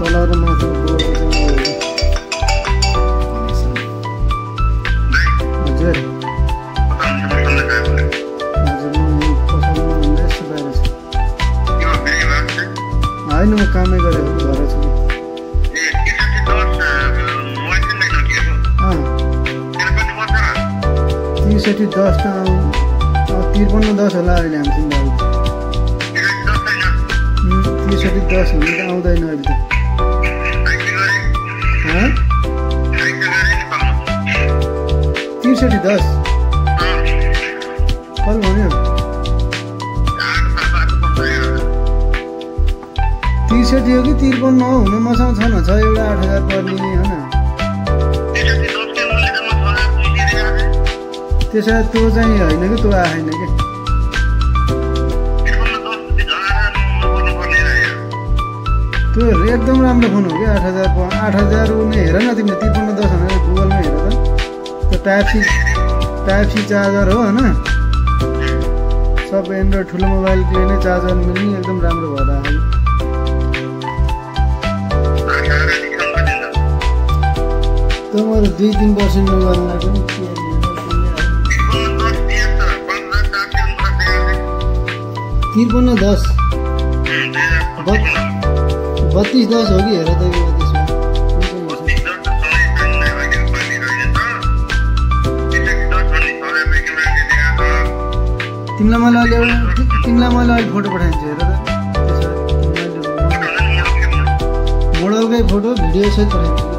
तल र माथि डोरको चाहिँ हजुर होइन म कामै गरेर घर छु। 6310 त 5310 होला अहिले हामीसँग। 6310 हुनु त आउँदैन अहिले त। 6310 कल भन्यो 63 हो कि 53 हो हुन मसँग छैन छ एउटा 8000 पर्ने हैन। त्यसो त्यो चाहिँ होइन कि त्यो आएन कि त्यो एकदम राम्रो फोन हो कि 8000 उनी हेर न तिमीले 5310 भनेर गुगलमा हेर त त्यो टाइप सी चार्जर हो हैन। सब एन्ड्रोइड ठुलो मोबाइलले नै चार्जर मिल्ने एकदम राम्रो भएर आयो। त्यो म 2-3% गर्न लाग्यो नि 5310 3210 हो कि हेर त यो त्यसमा तिमीलाई मैले अहिले फोटो पठाइदिन्छु हेर त मोडलकै फोटो भिडियो सहित पठाइदिन्छु।